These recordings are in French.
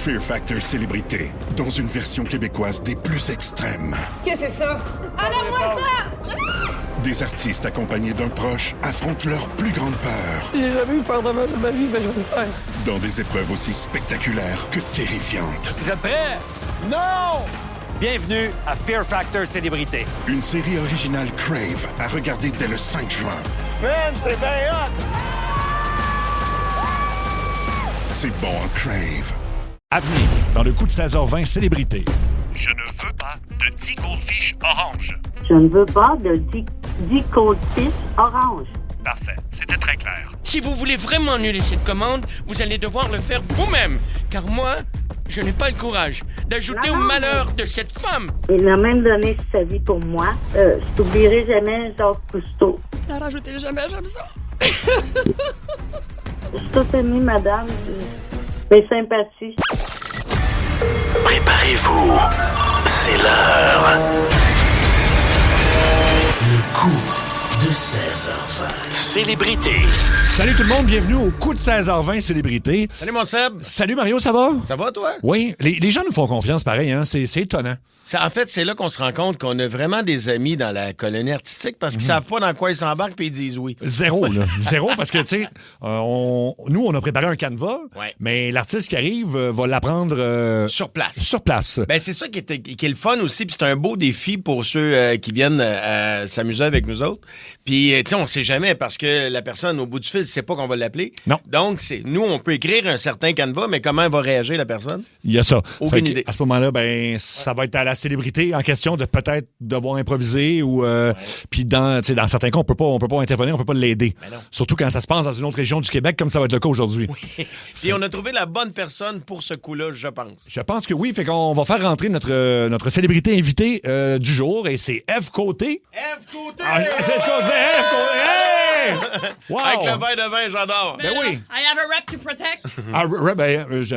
Fear Factor Célébrité, dans une version québécoise des plus extrêmes. Qu'est-ce que c'est ça? Enlève-moi ça! Des artistes accompagnés d'un proche affrontent leur plus grande peur. J'ai jamais eu peur de ma vie, mais je vais le faire. Dans des épreuves aussi spectaculaires que terrifiantes. Vous êtes prêts? Non! Bienvenue à Fear Factor Célébrité. Une série originale Crave à regarder dès le 5 juin. Man, c'est bien hot! C'est bon en Crave. À venir, dans le coup de 16h20, Célébrité. Je ne veux pas de 10 goldfish orange. Je ne veux pas de 10 goldfish orange. Parfait, c'était très clair. Si vous voulez vraiment annuler cette commande, vous allez devoir le faire vous-même, car moi, je n'ai pas le courage d'ajouter au malheur de cette femme. Il a même donné sa vie pour moi. Je t'oublierai jamais, Jacques Cousteau. T'as rajouté jamais, j'aime ça. Je suis tout aimé, madame. Mes sympathies. Préparez-vous, c'est l'heure. Le coup de 16h20. Célébrité. Salut tout le monde, bienvenue au coup de 16h20, Célébrité. Salut mon Seb. Salut Mario, ça va? Ça va toi? Oui, les gens nous font confiance pareil, hein? C'est étonnant. En fait, c'est là qu'on se rend compte qu'on a vraiment des amis dans la colonie artistique parce qu'ils savent pas dans quoi ils s'embarquent puis ils disent oui. Zéro, là. Zéro, parce que, tu sais, nous, on a préparé un canevas, Ouais. mais l'artiste qui arrive va l'apprendre Sur place. sur place. Ben, c'est ça qui est le fun aussi, puis c'est un beau défi pour ceux qui viennent s'amuser avec nous autres. Puis, tu sais, on sait jamais parce que la personne au bout du fil ne sait pas qu'on va l'appeler. Non. Donc, nous, on peut écrire un certain canevas, mais comment va réagir la personne? Il y a ça. Aucune Fait que, idée. à ce moment-là, ben, ça va être à la célébrité en question de peut-être devoir improviser ou puis dans certains cas, on peut pas intervenir, on peut pas l'aider. Ben non. Surtout quand ça se passe dans une autre région du Québec, comme ça va être le cas aujourd'hui. Puis, on a trouvé la bonne personne pour ce coup-là, je pense. Je pense que oui. Fait qu'on va faire rentrer notre célébrité invitée du jour et c'est Ève Côté. Ève Côté! Ah, c'est ce qu'on disait, Ève Côté. Hey! Wow! Avec le verre de vin, j'adore. Ben oui. I have a rep to protect. Ah,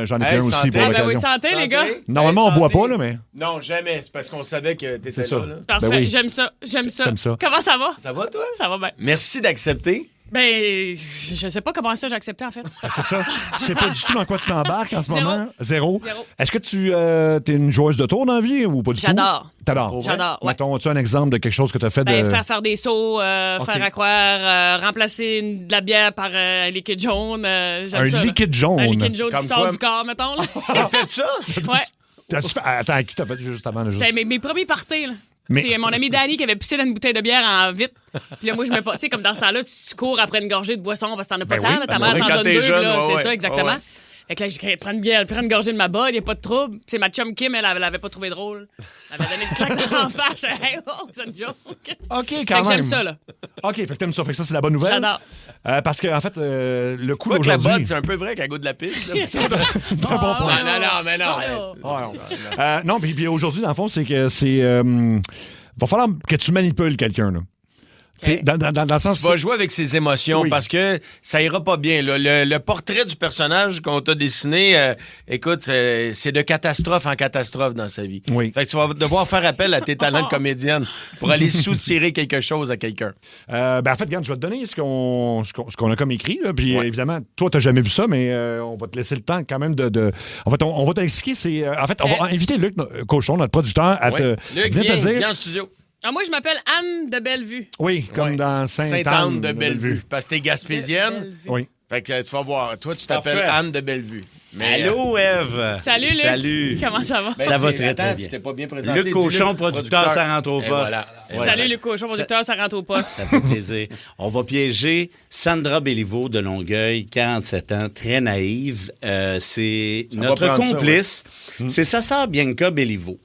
j'en ai pris Hey, un aussi santé. pour Ah, ben oui, l'occasion. santé, les gars. Normalement, on boit pas, là, mais... Non, jamais. C'est parce qu'on savait que t'étais C'est ça. là. Parfait, Ben oui. j'aime ça, j'aime ça. T'aimes ça. Comment ça va? Ça va, toi? Ça va bien. Merci d'accepter. Ben, je sais pas comment ça j'ai accepté, en fait. Ah, c'est ça. Je sais pas du tout dans quoi tu t'embarques en ce Zéro. moment. Zéro. Zéro. Est-ce que tu es une joueuse de tour dans la vie ou pas du tout? J'adore. T'adores? J'adore, ouais. Mettons, as-tu un exemple de quelque chose que tu as fait Ben, de... faire des sauts, faire accroire, remplacer de la bière par un liquide jaune. J'aime Un ça, là. liquide jaune? Un liquide jaune Comme qui sort quoi? du corps, mettons. Là. T'as fait ça? Ouais. T'as-tu fait... Attends, à qui t'as fait juste avant? C'était mes premiers parties, là. Mais- C'est mon ami Danny qui avait poussé dans une bouteille de bière en vite. Puis là, moi, je me pas. Tu sais, comme dans ce temps-là, tu cours après une gorgée de boisson parce que t'en as pas Ben tant. oui. là, ta Ben mère oui, t'en quand donne t'es deux. jeune, Là, ouais, c'est ouais. ça, exactement. Ouais. Fait que là, j'ai pris une gorgée de ma bonne, y a pas de trouble. C'est ma chum Kim, elle l'avait pas trouvé drôle. Elle m'avait donné une claque dans la face. Hey, oh, c'est une joke. OK, Fait quand que même. j'aime ça, là. OK, fait que t'aimes ça. Fait que ça, c'est la bonne nouvelle. J'adore. Parce que, en fait, le coup Quoi que la d'aujourd'hui... botte, c'est un peu vrai qu'elle goûte de la piste. Là. C'est un bon point. Non, mais non. Ah, non. Non, puis aujourd'hui, dans le fond, c'est que c'est... va falloir que tu manipules quelqu'un, là. Tu sais, dans le sens... Tu vas jouer avec ses émotions Oui. parce que ça ira pas bien. Là. Le portrait du personnage qu'on t'a dessiné, écoute, c'est de catastrophe en catastrophe dans sa vie. Oui. Fait que tu vas devoir faire appel à tes talents de comédienne pour aller soutirer quelque chose à quelqu'un. en fait, regarde, je vais te donner ce qu'on a comme écrit. Là, puis évidemment, toi, tu n'as jamais vu ça, mais on va te laisser le temps quand même de... En fait, on va t'expliquer. En fait, on va inviter Luc Cochon, notre producteur, à te Luc, venir te dire... viens en studio. Ah, moi, je m'appelle Anne de Bellevue. Oui, comme dans Sainte-Anne de Bellevue. Parce que t'es gaspésienne. Oui. Fait que tu vas voir. Toi, tu t'appelles Parfait. Anne de Bellevue. Mais, Allô, Ève. Salut, Luc. Salut. Comment ça va? Ça va attends, très, très Tu bien. t'es pas bien présenté. Luc Cochon, Dis-le, producteur, ça rentre au Et poste. voilà. Ouais. Salut, Luc Cochon, producteur, ça rentre au poste. Ça fait plaisir. On va piéger Sandra Béliveau de Longueuil, 47 ans, très naïve. C'est va notre prendre ça, complice. C'est sa sœur Bianca Béliveau.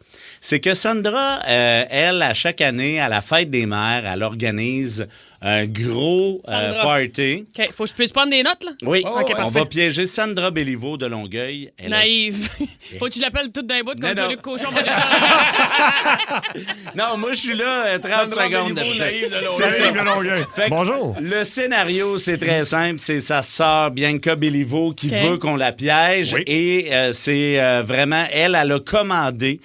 C'est que Sandra, elle, à chaque année, à la fête des mères, elle organise un gros Sandra. party. OK, faut que je puisse prendre des notes, là? Oui, OK, on parfait. va piéger Sandra Béliveau de Longueuil. Elle a- Naïve. Faut que tu l'appelles toute d'un bout comme Non, toi, non. Luc Cochon, producteur. Non, moi, je suis là 30 Sandra secondes. Béliveau, naïve de Longueuil. C'est ça. Naïve de Longueuil. Fait que Bonjour. Le scénario, c'est très simple. C'est sa sœur, Bianca Béliveau, qui OK. veut qu'on la piège. Oui. Et c'est vraiment, elle a commandé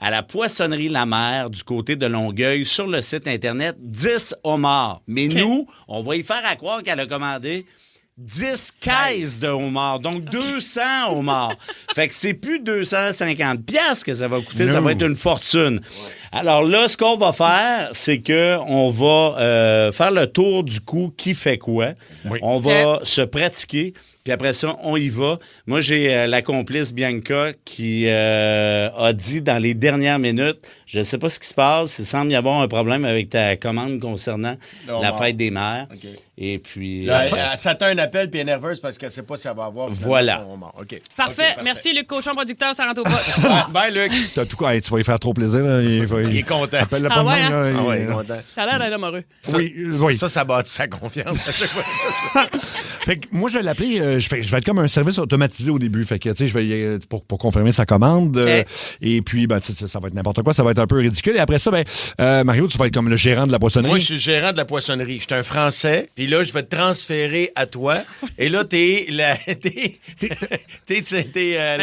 à la poissonnerie La Mer du côté de Longueuil sur le site Internet 10 homards. Mais OK. nous, on va y faire à croire qu'elle a commandé 10 caisses de homards, donc 200 homards. Fait que c'est plus 250 piastres que ça va coûter, ça va être une fortune. Alors là, ce qu'on va faire, c'est que on va faire le tour du coup qui fait quoi. On va se pratiquer. Puis après ça, on y va. Moi, j'ai la complice Bianca qui a dit dans les dernières minutes, je ne sais pas ce qui se passe, il semble y avoir un problème avec ta commande concernant la fête des mères. Okay. Et puis... Là, elle s'attend un appel puis elle est nerveuse parce qu'elle ne sait pas si elle va avoir... Voilà. Okay. Parfait. Merci, Luc Cochon, producteur, ça rentre au poste. Bye, Luc. T'as tout quoi? Hey, tu vas lui faire trop plaisir. Là. Il est content. Appelle-le pas de même. Là, il est content. Ça a l'air d'un homme heureux. Ça bâtit sa confiance à chaque fois. Fait que moi, je vais l'appeler... je vais être comme un service automatisé au début. Fait que, tu sais, je vais pour confirmer sa commande. Et puis, ben, ça va être n'importe quoi. Ça va être un peu ridicule. Et après ça, Mario, tu vas être comme le gérant de la poissonnerie. Moi, je suis le gérant de la poissonnerie. Je suis un Français. Puis là, je vais te transférer à toi. Et là, t'es la... Mais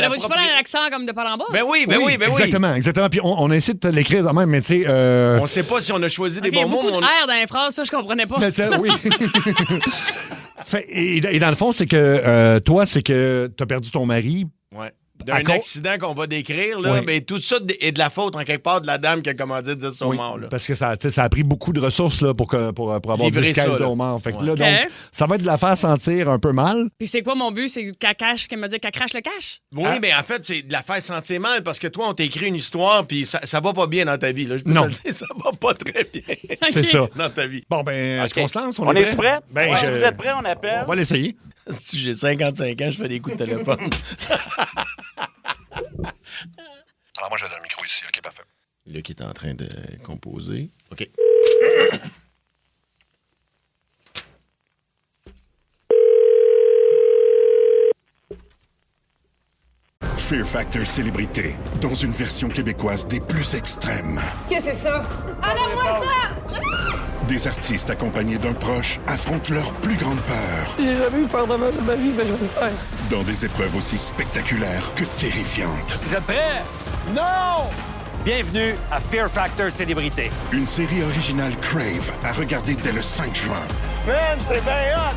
là, tu pas l'accent comme de par en bas? Ben oui. Exactement. Puis on essaie de te l'écrire quand même, mais tu sais... On sait pas si on a choisi des bons mots. Il y a beaucoup de R dans les phrases, ça, je comprenais pas. Oui. Et dans le fond, c'est que toi, c'est que t'as perdu ton mari. Ouais. D'un accident qu'on va décrire, là, mais tout ça est de la faute, en quelque part, de la dame qui a commandé 10 homards. Là. Parce que ça a pris beaucoup de ressources là, pour avoir 10 caisses de homards. Fait que là, donc, ça va être de la faire sentir un peu mal. Puis c'est quoi mon but? C'est qu'elle me dit qu'elle crache le cash? Oui, mais en fait, c'est de la faire sentir mal parce que toi, on t'a écrit une histoire puis ça va pas bien dans ta vie. Là. Je peux te le dire, ça va pas très bien. C'est ça. Dans ta vie. Bon, est-ce qu'on se lance? On est prêt? Si vous êtes prêts, on appelle. On va l'essayer. Si j'ai 55 ans, je fais des coups de téléphone. Alors moi, j'ai un micro ici. OK, parfait. Luc est en train de composer. OK. Fear Factor Célébrité, dans une version québécoise des plus extrêmes. Qu'est-ce que c'est ça? Enlève-moi ça! Des artistes accompagnés d'un proche affrontent leur plus grande peur. J'ai jamais eu peur de ma vie, mais je vais le faire. Dans des épreuves aussi spectaculaires que terrifiantes. Vous êtes prêts? Non! Bienvenue à Fear Factor Célébrité. Une série originale Crave à regarder dès le 5 juin. Man, c'est bien hot!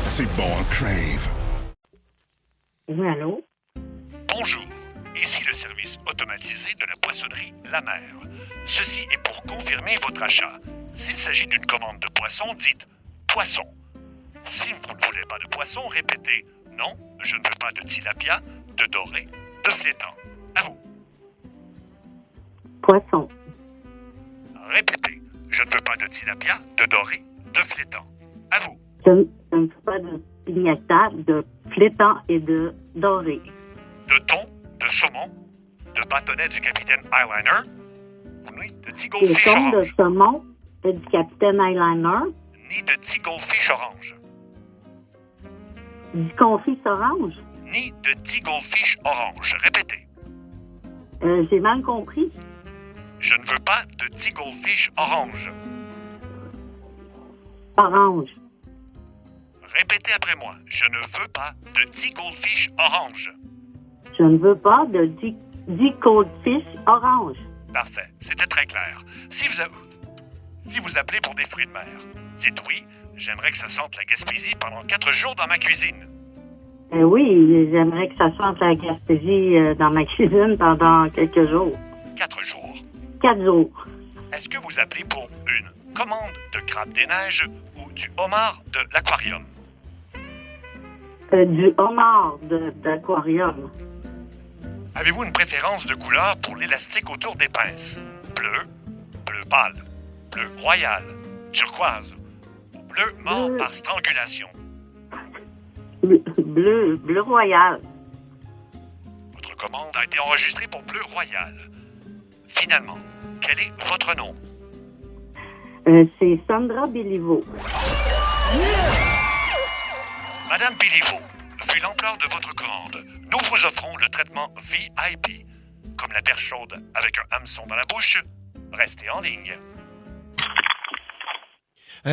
C'est bon en Crave. Oui, allô? Bonjour, ici le service automatisé de la poissonnerie La Mer. Ceci est pour confirmer votre achat. S'il s'agit d'une commande de poisson, dites « poisson ». Si vous ne voulez pas de poisson, répétez « non, je ne veux pas de tilapia, de doré, de flétan ». À vous. Poisson. Répétez « je ne veux pas de tilapia, de doré, de flétan ». À vous. Je ne veux pas de pignata, de flétan et de doré. De thon, de saumon, de bâtonnet du capitaine Highliner, oui, de petit goldfish orange. De saumon et du capitaine Highliner. Ni de petit goldfish orange. Du confit orange. Ni de petit goldfish orange. Répétez. J'ai mal compris. Je ne veux pas de petit goldfish orange. Orange. Répétez après moi. Je ne veux pas de petit goldfish orange. Je ne veux pas de du goldfish orange. Parfait. C'était très clair. Si vous appelez pour des fruits de mer, dites oui. J'aimerais que ça sente la Gaspésie pendant 4 jours dans ma cuisine. Oui, j'aimerais que ça sente la Gaspésie dans ma cuisine pendant quelques jours. 4 jours. 4 jours. Est-ce que vous appelez pour une commande de crabe des neiges ou du homard de l'aquarium? Du homard d'aquarium. Avez-vous une préférence de couleur pour l'élastique autour des pinces? Bleu, bleu pâle, bleu royal, turquoise ou bleu mort par strangulation? Bleu royal. Votre commande a été enregistrée pour bleu royal. Finalement, quel est votre nom? C'est Sandra Béliveau. Madame Béliveau, vu l'ampleur de votre commande, nous vous offrons le traitement VIP. Comme la perche chaude avec un hameçon dans la bouche, restez en ligne.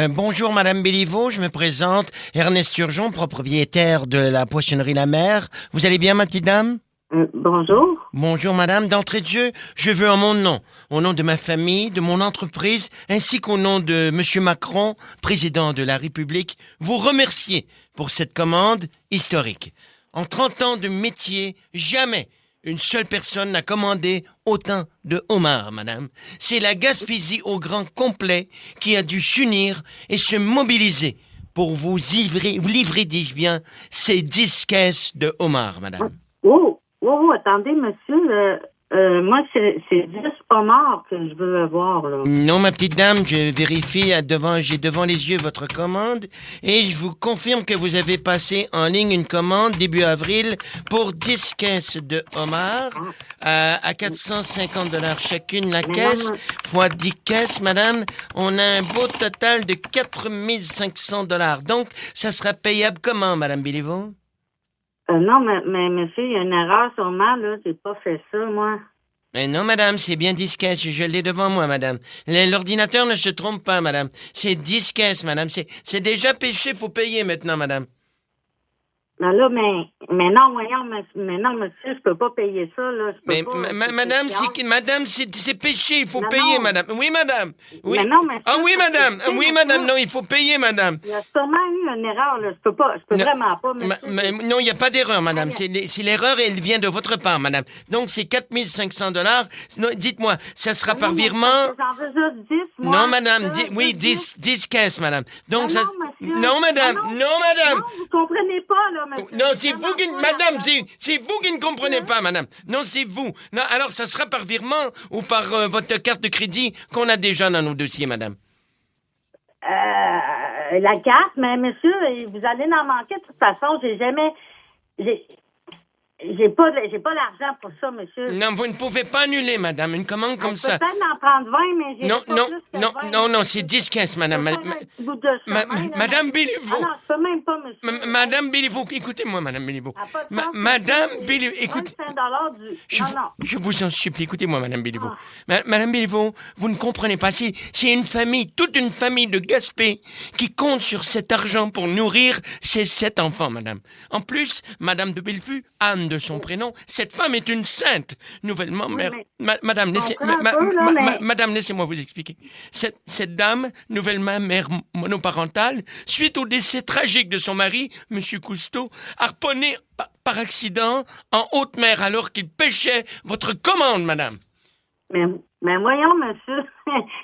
Bonjour, Madame Béliveau, je me présente, Ernest Turgeon, propriétaire de la poissonnerie La Mer. Vous allez bien, ma petite dame? Bonjour. Bonjour, madame. D'entrée de jeu, je veux en mon nom, au nom de ma famille, de mon entreprise, ainsi qu'au nom de M. Macron, président de la République, vous remercier pour cette commande historique. En 30 ans de métier, jamais une seule personne n'a commandé autant de homards, madame. C'est la Gaspésie au grand complet qui a dû s'unir et se mobiliser pour vous livrer, dis-je bien, ces 10 caisses de homards, madame. Oh, attendez, monsieur, moi, c'est 10 homards que je veux avoir, là. Non, ma petite dame, je vérifie, j'ai devant les yeux votre commande et je vous confirme que vous avez passé en ligne une commande début avril pour 10 caisses de homards à 450 $ chacune la caisse, fois 10 caisses, madame. On a un beau total de 4500 $. Donc, ça sera payable comment, madame Béliveau? Non, mais monsieur, il y a une erreur sûrement, là. J'ai pas fait ça, moi. Mais non, madame, c'est bien 10 caisses. Je l'ai devant moi, madame. L'ordinateur ne se trompe pas, madame. C'est 10 caisses, madame. C'est déjà payé, faut payer maintenant, madame. Non, là, mais non, voyons, mais non, monsieur, je peux pas payer ça, là. Madame, c'est péché, il faut payer, madame. Oui, madame. Oui. Mais non, monsieur, oui, madame. Oui, madame, non, il faut payer, madame. Il y a sûrement eu une erreur, là. Je peux vraiment pas, monsieur. Non, il n'y a pas d'erreur, madame. C'est l'erreur, elle vient de votre part, madame. Donc, c'est 4500 $. Non, dites-moi, ça sera par virement? J'en veux juste 10, moi. Non, madame. 10 caisses, madame. Donc, ça... Non, madame. Non, madame. Non, vous comprenez pas, là, monsieur. Non, c'est vous qui... Madame, c'est vous qui ne comprenez pas, madame. Non, c'est vous. Non, alors, ça sera par virement ou par votre carte de crédit qu'on a déjà dans nos dossiers, madame? La carte, mais monsieur, vous allez en manquer de toute façon. J'ai pas l'argent pour ça, monsieur. Non, vous ne pouvez pas annuler, madame, une commande comme ça. Peut-être en prendre 20, mais j'ai Non, c'est 10 caisses, madame. Madame Béliveau. Non, je peux même pas, monsieur. Madame Béliveau, écoutez-moi, madame Béliveau. Madame Béliveau, écoutez. Je vous en supplie, écoutez-moi, madame Béliveau. Madame Béliveau, vous ne comprenez pas. C'est une famille, toute une famille de Gaspé qui compte sur cet argent pour nourrir ses 7 enfants, madame. En plus, madame de Bellevue, Anne de son prénom, cette femme est une sainte, nouvellement mère. Madame, laissez-moi vous expliquer. Cette dame, nouvellement mère monoparentale, suite au décès tragique de son mari, M. Cousteau, harponné par accident en haute mer alors qu'il pêchait votre commande, madame. Mais voyons, monsieur,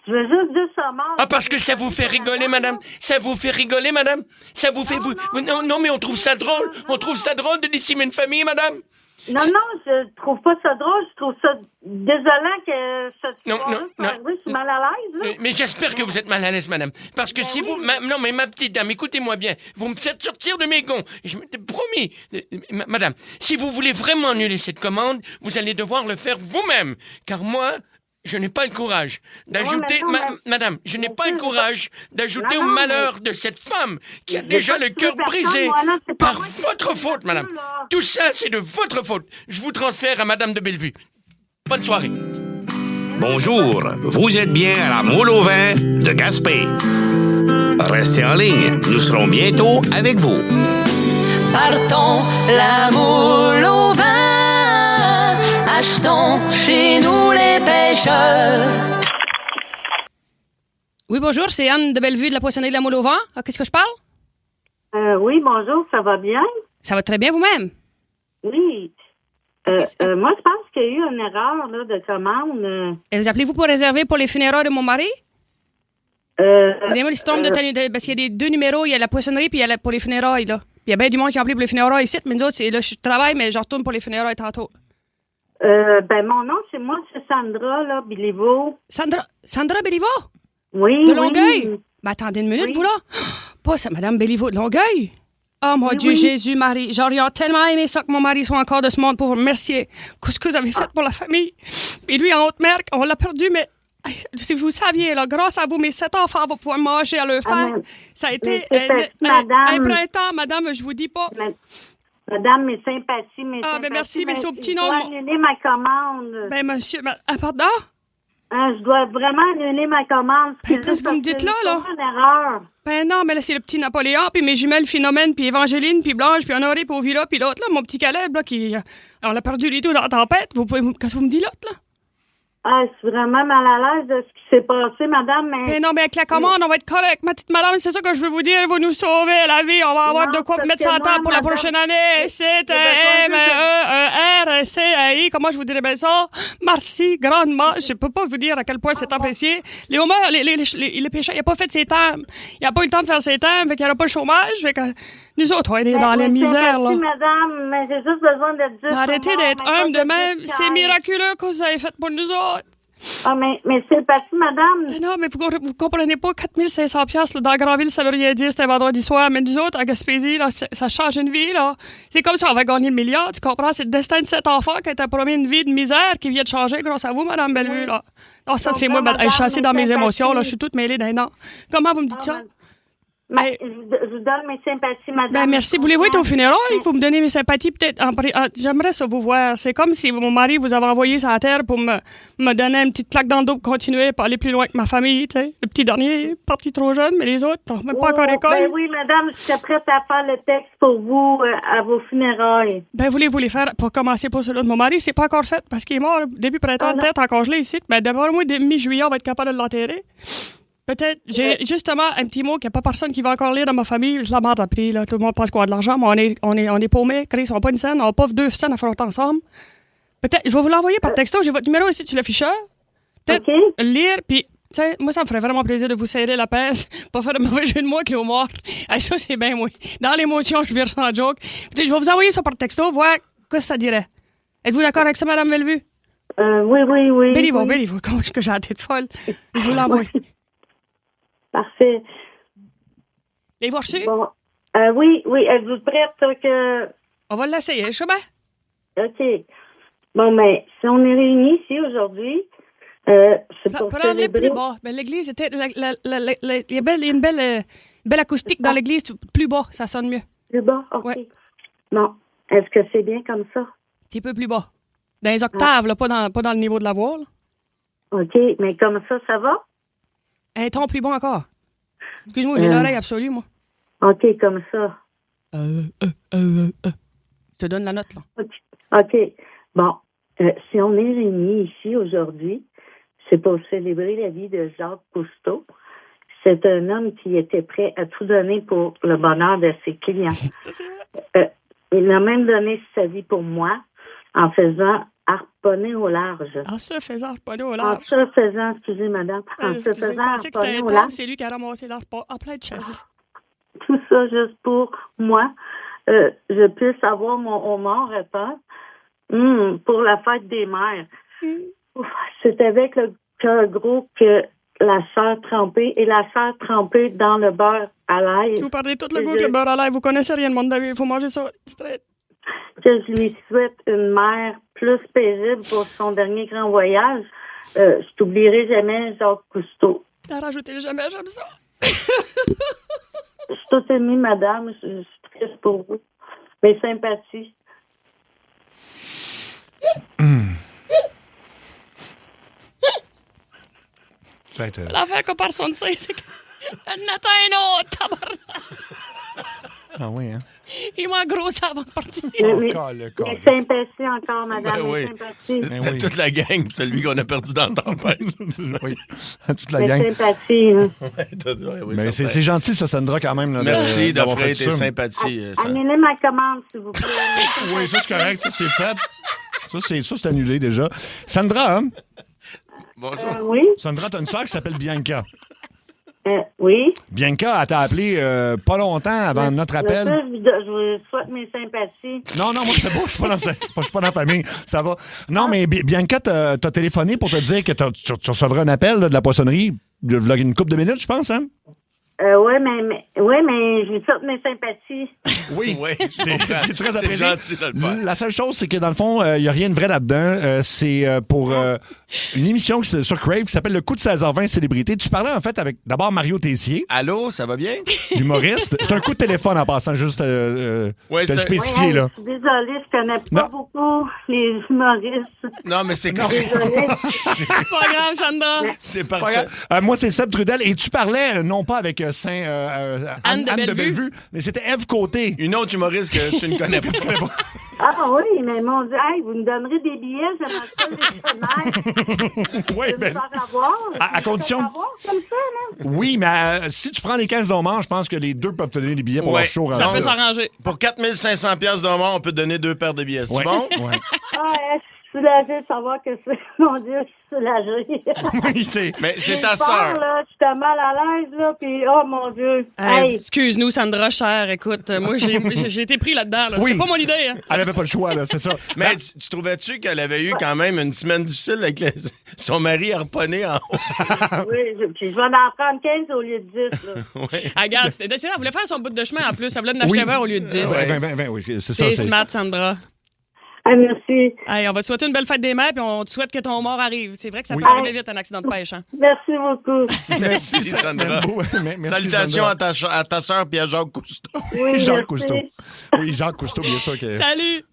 je veux juste 2 homards. Ah, parce que ça vous fait rigoler, madame? Ça vous fait rigoler, madame? Ça vous fait... Non, mais on trouve ça drôle. On trouve ça drôle de décimer une famille, madame? Non, je trouve pas ça drôle. Je trouve ça désolant que Non. Oui, je suis mal à l'aise, là. Mais j'espère que vous êtes mal à l'aise, madame. Parce que si vous... Non, mais ma petite dame, écoutez-moi bien. Vous me faites sortir de mes gonds. Je m'étais promis. Madame, si vous voulez vraiment annuler cette commande, vous allez devoir le faire vous-même. Car moi... Je n'ai pas le courage d'ajouter... Madame, je n'ai pas le courage d'ajouter au malheur de cette femme qui a déjà le cœur brisé par votre faute, madame. Tout ça, c'est de votre faute. Je vous transfère à madame de Bellevue. Bonne soirée. Bonjour, vous êtes bien à la Moule au vin de Gaspé. Restez en ligne, nous serons bientôt avec vous. Partons la moule au vin, achetons chez nous les pêcheurs. Oui, bonjour, c'est Anne de Bellevue de la poissonnerie de la Moule au vent. Qu'est-ce que je parle? Oui, bonjour, ça va bien? Ça va très bien vous-même? Oui. Moi, je pense qu'il y a eu une erreur là, de commande. Et vous appelez-vous pour réserver pour les funérailles de mon mari? Donnez-moi l'histoire parce qu'il y a des 2 numéros. Il y a la poissonnerie puis il y a pour les funérailles. Là. Il y a bien du monde qui a appelé pour les funérailles ici, mais nous autres, là, je travaille, mais je retourne pour les funérailles tantôt. Mon nom, c'est Sandra, là, Béliveau. Sandra Béliveau? Oui. De Longueuil? Oui. Ben, attendez une minute, vous, là. Pas ça, Madame Béliveau de Longueuil? Oh, mon Dieu, Jésus, Marie. J'aurais tellement aimé ça que mon mari soit encore de ce monde pour vous remercier. Qu'est-ce que vous avez fait pour la famille? Et lui, en haute mer, on l'a perdu, mais si vous saviez, là, grâce à vous, mes 7 enfants vont pouvoir manger à leur faim. Ça a été un printemps, madame, je vous dis pas. Madame, mes sympathies, ben merci, mais c'est au petit nom. Je dois annuler ma commande. Ben, monsieur, pardon? Je dois vraiment annuler ma commande. Qu'est-ce que vous me dites là? C'est une erreur. Ben non, mais là, c'est le petit Napoléon, puis mes jumelles Phénomène, puis Évangéline, puis Blanche, puis Honoré, puis Ovila, puis l'autre, là, mon petit Caleb, là, qui... On l'a perdu les deux dans la tempête. Qu'est-ce que vous me dites, l'autre, là? Je suis vraiment mal à l'aise de ce qui s'est passé, madame, mais... Mais non, mais avec la commande, on va être correct, ma petite madame, c'est ça que je veux vous dire. Vous nous sauvez la vie. On va avoir de quoi mettre ça à table pour la prochaine année. C'est M-E-R-C-A-I. Comment je vous dirais bien ça? Merci grandement. Je peux pas vous dire à quel point c'est apprécié. Léo Meur, les pécheurs, il a pas fait ses termes. Il a pas eu le temps de faire ses termes, fait qu'il n'y aura pas le chômage. Fait que nous autres, on est dans la misère, là. Merci, madame, mais j'ai juste besoin d'être juste... Arrêtez d'être humble de même. C'est miraculeux que vous avez fait pour nous autres. Mais c'est parti, madame. Non, mais vous comprenez pas, 4500 $, là, dans Grandville, ça veut rien dire, c'était vendredi soir, mais nous autres, à Gaspésie, là, ça change une vie, là. C'est comme si on avait gagné le milliard, tu comprends? C'est le destin de cet enfant qui a été promis une vie de misère qui vient de changer grâce à vous, madame Bellevue, là. Non, ça, c'est moi, je suis assez dans mes émotions, là, je suis toute mêlée d'un an. Comment vous me dites ça? Mais je vous donne mes sympathies, madame. Ben merci. Voulez-vous être au funérailles? Vous me donnez mes sympathies, peut-être. J'aimerais ça vous voir. C'est comme si mon mari vous avait envoyé sur la terre pour me donner une petite claque dans le dos pour continuer à aller plus loin que ma famille, tu sais. Le petit dernier est parti trop jeune, mais les autres, même pas encore à l'école. Ben oui, madame, je serais prête à faire le texte pour vous à vos funérailles. Ben voulez-vous les faire pour commencer pour celui de mon mari? C'est pas encore fait parce qu'il est mort début printemps, tête encore gelée ici. Ben d'abord, moi, mi-juillet, on va être capable de l'enterrer. Peut-être. J'ai justement un petit mot qu'il n'y a pas personne qui va encore lire dans ma famille. Je la marre d'appris, là. Tout le monde pense qu'on a de l'argent, mais on est paumés. Chris, on n'a pas une scène. On n'a pas 2 scènes à faire ensemble. Peut-être. Je vais vous l'envoyer par texto. J'ai votre numéro ici sur l'afficheur. Peut-être lire, puis, tu sais, moi, ça me ferait vraiment plaisir de vous serrer la pince. Pas faire de mauvais jeu de mots avec Léo Mort. Ça, c'est bien, moi. Dans l'émotion, je vire sans joke. Peut-être, je vais vous envoyer ça par texto, voir ce que ça dirait. Êtes-vous d'accord avec ça, Mme Bellevue? Oui. Béliveau, comment est-ce que j'ai la tête folle? Je vous l'envoie. Parfait. Les voir reçus? Bon. Oui. Êtes-vous prête que... On va l'essayer, je sais bien. OK. Bon, mais si on est réunis ici aujourd'hui, c'est pour célébrer... plus bas. Ben, l'église était... Il y a une belle acoustique dans l'église. Plus bas, ça sonne mieux. Plus bas? OK. Ouais. Bon. Est-ce que c'est bien comme ça? Un petit peu plus bas. Dans les octaves, là, pas dans le niveau de la voix. Là. OK. Mais comme ça va? Un ton plus bon encore. Excuse-moi, j'ai l'oreille absolue, moi. OK, comme ça. Je te donne la note, là. OK. Bon, si on est réunis ici aujourd'hui, c'est pour célébrer la vie de Jacques Cousteau. C'est un homme qui était prêt à tout donner pour le bonheur de ses clients. Il a même donné sa vie pour moi en faisant harponner au large. En se faisant harponner au large. Excusez, madame. En se faisant harponner au large. C'est lui qui a ramassé l'harpon en plein de chasse. Tout ça juste pour moi. Je puisse avoir mon homard repas pour la fête des mères. C'est avec le cœur gros que la sœur trempée et la sœur trempée dans le beurre à l'ail. Vous parlez tout le goût que le beurre à l'ail. Vous connaissez rien de monde d'avis. Il faut manger ça straight. Que je lui souhaite une mère plus paisible pour son dernier grand voyage. Je t'oublierai jamais, Jacques Cousteau. T'as rajouté le jamais, j'aime ça. Je suis toute émue, madame. Je suis triste pour vous. Mes sympathies. L'affaire qu'on part son de c'est qu'elle n'atteint un autre, tabarnak. Ah oui, hein? Il m'a gros avant de partir. Mes sympathies encore, madame. Ben oui. Sympathies. Ben toute la gang, c'est lui qu'on a perdu dans le tempête. Oui, toute la mes gang. sympathies. Mais c'est gentil, ça, Sandra, quand même. Là, merci d'avoir d'offrir fait tes ça. sympathies. Annulez ma commande, s'il vous plaît. Oui, ça, c'est correct. Ça, c'est fait. Ça, c'est annulé déjà. Sandra, hein? Bonjour. Oui? Sandra, t'as une soeur qui s'appelle Bianca. Oui. Bianca, elle t'a appelé pas longtemps avant notre appel. Je vous souhaite mes sympathies. Non, moi, c'est beau, je suis pas dans la famille. Ça va. Non, mais Bianca t'as téléphoné pour te dire que tu recevrais un appel là, de la poissonnerie de une couple de minutes, je pense, hein? Oui, mais je lui sorte mes sympathies. Oui, c'est très apprécié. gentil de le faire. La seule chose, c'est que dans le fond, il n'y a rien de vrai là-dedans. C'est pour une émission sur Crave qui s'appelle Le coup de 16h20 Célébrité. Tu parlais en fait avec d'abord Mario Tessier. Allô, ça va bien? L'humoriste. C'est un coup de téléphone en passant, juste de le spécifier. Ouais, là. je suis désolée, je connais pas beaucoup les humoristes. Non, mais c'est correct. C'est pas grave, Sandra. C'est parfait. Moi, c'est Seb Trudel. Et tu parlais, non pas avec Anne de Bellevue, mais c'était Ève Côté. Une autre humoriste que tu ne connais pas. Ah oui, mais mon Dieu, hey, vous me donnerez des billets, j'aimerais ça les Oui, ben, à condition... comme ça, là. Oui, mais si tu prends les 15 d'Omar, je pense que les deux peuvent te donner des billets pour leur show. Ça peut s'arranger. Pour 4500 $, on peut te donner 2 paires de billets. C'est bon? Ouais. Ah, je suis soulagée de savoir que c'est... Mon Dieu, je suis soulagée. Oui, c'est... Mais c'est ta sœur. Là, j'étais mal à l'aise, là, puis oh, mon Dieu. Hey. Excuse-nous, Sandra, chère, écoute, moi, j'ai été pris là-dedans. Là. Oui. C'est pas mon idée. Hein. Elle avait pas le choix, là, c'est ça. Mais tu trouvais-tu qu'elle avait eu quand même une semaine difficile avec son mari harponné en haut? Oui, puis je vais en prendre 15 au lieu de 10, là. Oui. Ah, regarde, c'était décidé. Elle voulait faire son bout de chemin en plus. Elle voulait en acheter 20 au lieu de 10. Oui, c'est ça. C'est smart, Sandra. Ah, merci. Hey, on va te souhaiter une belle fête des mères, puis on te souhaite que ton mort arrive. C'est vrai que ça peut arriver vite, un accident de pêche. Hein? Merci beaucoup. Merci, Sandra. Salutations Sandra. à ta sœur et à Jacques Cousteau. Oui, Jacques Cousteau. Oui, Jacques Cousteau, bien sûr. Que... Salut!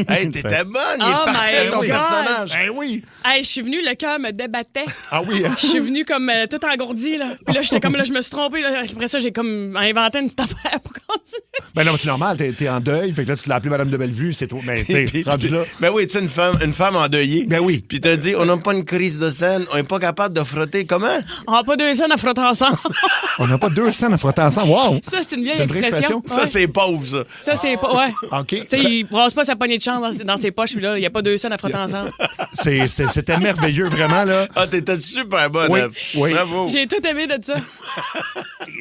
Hey, t'étais bonne. Il est parfait, ton personnage. Ben oui. Hey, je suis venue, le cœur me débattait. Ah oui. Je suis venue comme tout engourdie, là. Puis là, j'étais comme, là, je me suis trompée. Là. Après ça, j'ai comme inventé une petite affaire pour continuer. Ben non, mais c'est normal. T'es en deuil. Fait que là, tu l'as appelé Madame de Bellevue. C'est toi. Mais t'es rendu là. Ben oui, tu sais, une femme endeuillée. Ben oui. Puis t'as dit, on n'a pas une crise de scène, on n'est pas capable de frotter. Comment? On n'a pas 2 scènes à frotter ensemble. On n'a pas 2 scènes à frotter ensemble. Wow! Ça, c'est une vieille C'est une vraie expression. expression? Ça, c'est pauvre, ça. Ça, c'est pas. Ouais. OK. Tu sais, il brasse pas sa poignée de chance dans ses poches, puis là, il n'y a pas 2 scènes à frotter ensemble. C'était merveilleux, vraiment, là. Ah, t'étais super bonne, Oui, Ève. oui. Bravo. J'ai tout aimé de ça.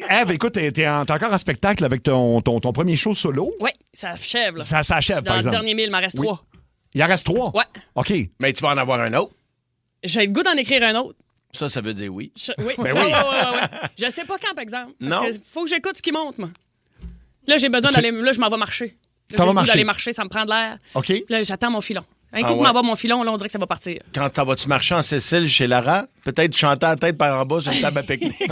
Ève, écoute, t'es encore en spectacle avec ton premier show solo. Oui, ça achève, là. Ça achève, par Dans le exemple. dernier 1000, il m'en reste 3. Il en reste 3? Ouais. OK. Mais tu vas en avoir un autre. J'ai le goût d'en écrire un autre. Ça veut dire oui. Oui. Ben oui. Ouais. Je sais pas quand, par exemple. Non. Parce que faut que j'écoute ce qui monte, moi. Là, j'ai besoin d'aller. Là, je m'en vais marcher. Ça va marcher. D'aller marcher, ça me prend de l'air. OK. Puis là, j'attends mon filon. Un coup Ah que ouais. m'en va mon filon, là, on dirait que ça va partir. Quand t'en vas-tu marcher en Cécile chez Lara? Peut-être chanter à la tête par en bas sur une table à pique-nique.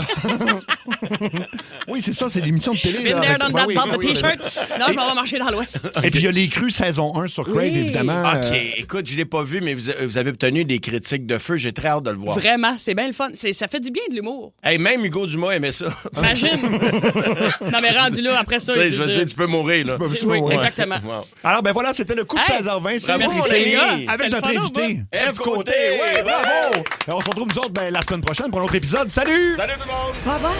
Oui, c'est ça, c'est l'émission de télé. Been là, there, avec- done Ouais, that, oui, bought oui, the oui. T-shirt. Non, je m'en vais marcher dans l'Ouest. Et puis il y a les crues saison 1 sur Crave, Oui. évidemment. OK, écoute, je l'ai pas vu, mais vous avez obtenu des critiques de feu. J'ai très hâte de le voir. Vraiment, c'est bien le fun. Ça fait du bien de l'humour. Hey, même Hugo Dumas aimait ça. Imagine. Non, mais rendu là, après ça. Tu sais, je veux dire, tu peux mourir, là. Oui, exactement. Wow. Alors, ben voilà, c'était le coup de Hey, 16h20. bravo, Célébrité, les gars. avec C'était notre le fun, invité, Ève Côté. Oui, bravo! Et on se retrouve, nous autres, la semaine prochaine pour un autre épisode. Salut! Salut tout le monde! Bye bye.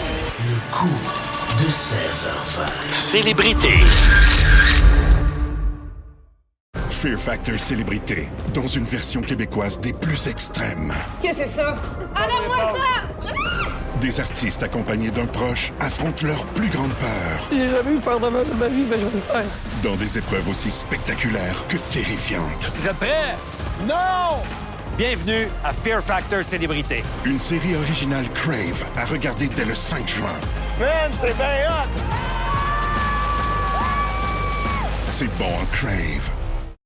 Le coup de 16h20. Célébrité. Fear Factor Célébrité, dans une version québécoise des plus extrêmes. Qu'est-ce que c'est ça? Enlève-moi ça! Des artistes accompagnés d'un proche affrontent leur plus grande peur J'ai jamais eu peur de ma vie, mais je vais le faire. dans des épreuves aussi spectaculaires que terrifiantes. Vous êtes prêts? Non! Bienvenue à Fear Factor Célébrité. Une série originale Crave à regarder dès le 5 juin. Man, c'est bien hot! C'est bon en Crave.